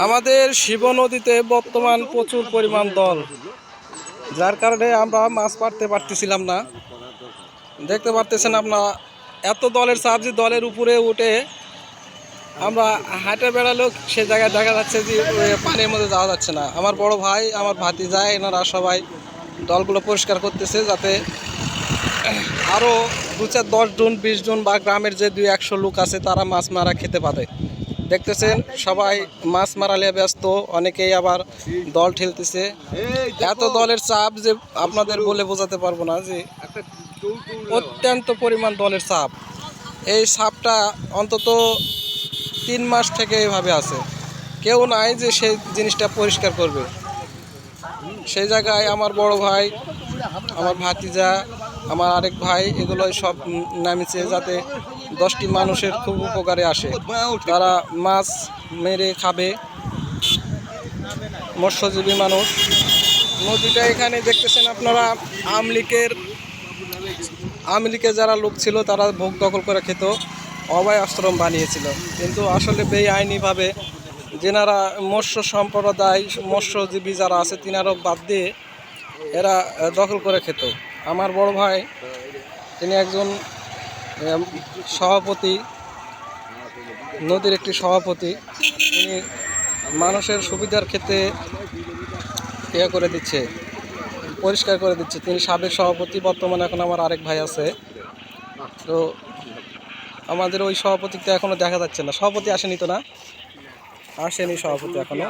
আমাদের শিব নদীতে বর্তমান প্রচুর পরিমাণ দল, যার কারণে আমরা মাছ মারতে পারতেছিলাম না। দেখতে পারতেছেন আপনারা, এত দলের চাপ যে দলের উপরে উঠে আমরা হাঁটে বেড়ালেও সে জায়গায় দেখা যাচ্ছে যে পানির মধ্যে যাওয়া যাচ্ছে না। আমার বড় ভাই, আমার ভাতিজা, এনারা সবাই দলগুলো পরিষ্কার করতেছে, যাতে আরও 2-4 10 জন 20 জন বা গ্রামের যে 200-100 লোক আছে তারা মাছ মারা খেতে পারে। দেখতেছেন সবাই মাছ মারালে ব্যস্ত, অনেকেই আবার দল ঠেলতেছে। এত দলের চাপ যে আপনাদের বলে বোঝাতে পারবো না, যে অত্যন্ত পরিমাণ দলের চাপ। এই চাপটা অন্তত 3 মাস থেকে এভাবে আছে, কেউ নাই যে সেই জিনিসটা পরিষ্কার করবে। সেই জায়গায় আমার বড় ভাই, আমার ভাতিজা, আমার আরেক ভাই, এগুলোই সব নামিছে, যাতে 10টি মানুষের খুব উপকারে আসে, তারা মাছ মেরে খাবে, মৎস্যজীবী মানুষ। নদীটা এখানে দেখতেছেন আপনারা, আমলিকের যারা লোক ছিল তারা ভোগ দখল করে খেত, অভয় আশ্রম বানিয়েছিল। কিন্তু আসলে বেআইনিভাবে যেনারা মৎস্য সম্প্রদায়, মৎস্যজীবী যারা আছে, তিনারও বাদ দিয়ে এরা দখল করে খেত। আমার বড় ভাই, তিনি একজন সভাপতি, নদীর একটি সভাপতি। তিনি মানুষের সুবিধার ক্ষেত্রে ইয়ে করে দিচ্ছে, পরিষ্কার করে দিচ্ছে। তিনি সাবেক সভাপতি, বর্তমানে এখন আমার আরেক ভাই আছে। তো আমাদের ওই সভাপতিকে এখনও দেখা যাচ্ছে না। সভাপতি আসেনি তো? না, আসেনি সভাপতি এখনো।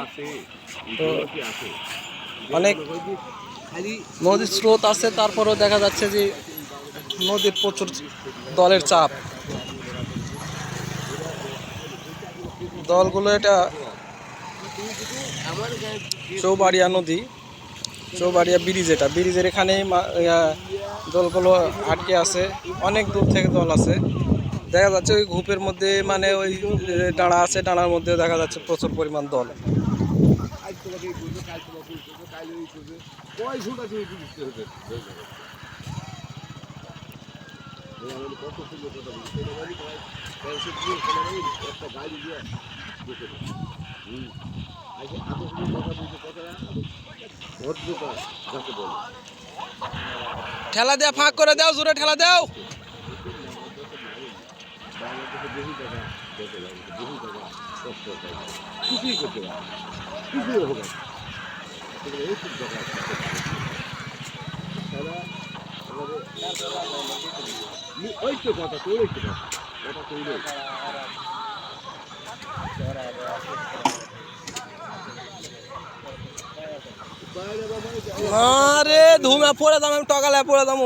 তো অনেক নদীর স্রোত আছে, তারপরেও দেখা যাচ্ছে যে নদীর প্রচুর দলের চাপ। দলগুলো, এটা চৌবাড়িয়া নদী, চৌবাড়িয়া ব্রিজ, এটা ব্রিজের এখানেই দলগুলো আটকে আছে। অনেক দূর থেকে দল আছে, দেখা যাচ্ছে ওই গ্রুপের মধ্যে, মানে ওই ডাঁড়া আছে, ডাঁড়ার মধ্যে দেখা যাচ্ছে প্রচুর পরিমাণ দল। ঠেলা দেওয়া ফাঁক করে দাও, জোরে ঠেলা দাও। আরে ধুমে পড়ে দাম, আমি টকালে পড়ে দাম।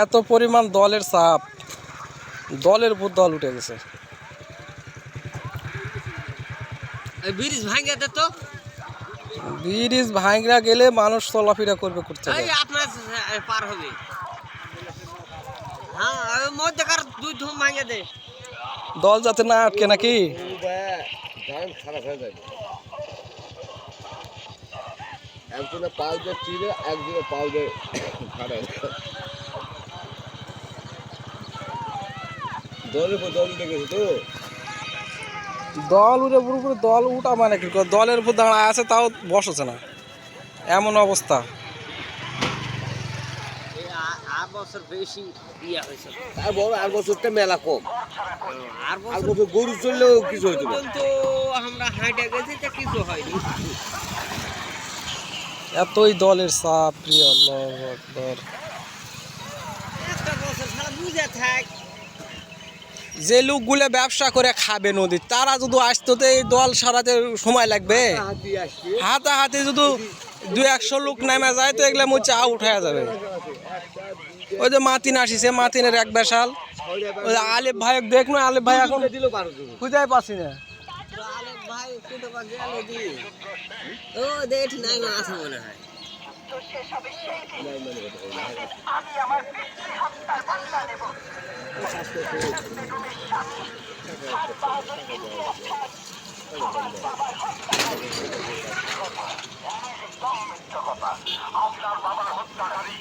এত পরিমাণ দলের চাপ, দলের উপর দল উঠে গেছে। ব্রিজ ভাঙা গেলে মানুষ চলাফেরা করবে করতে পার হবে। দল যাতে না আটকে নাকি। একজনে পাল দিয়ে চিরে, একজনে পাল দিয়ে খাড়ায়। দলের উপর দল উঠে গেছে তো। দল উঠে পুরোপুরি দল উঠা মানে কি, দলের উপর দাঁড়ায় আছে তাও বসছে না, এমন অবস্থা। আর বছরটা মেলা কম, আর বছর গরু চললেও কিছু হইতো না। আমরা হাঁটে গেছি, কিছু হয়নি। এতই দলের চাপ, প্রিয় আল্লাহু আকবার। একটা বছর সারা বুঝে থাক। যে লোকগুলো ব্যবসা করে খাবে নদী, তারা যদি আসতো তো এই দল সারাতে সময় লাগবে। হাতাহাতি যদি 200 লোক নেমে যায় তো এগুলো মুচা উঠায়া যাবে। ওই যে মাতিন আসিছে, মাতিনের এক বেশাল, ওই আলিফ ভাই দেখ না, আলিফ ভাই এখন খুঁজে পাচ্ছি না। আপনার বাবার হত্যাকারী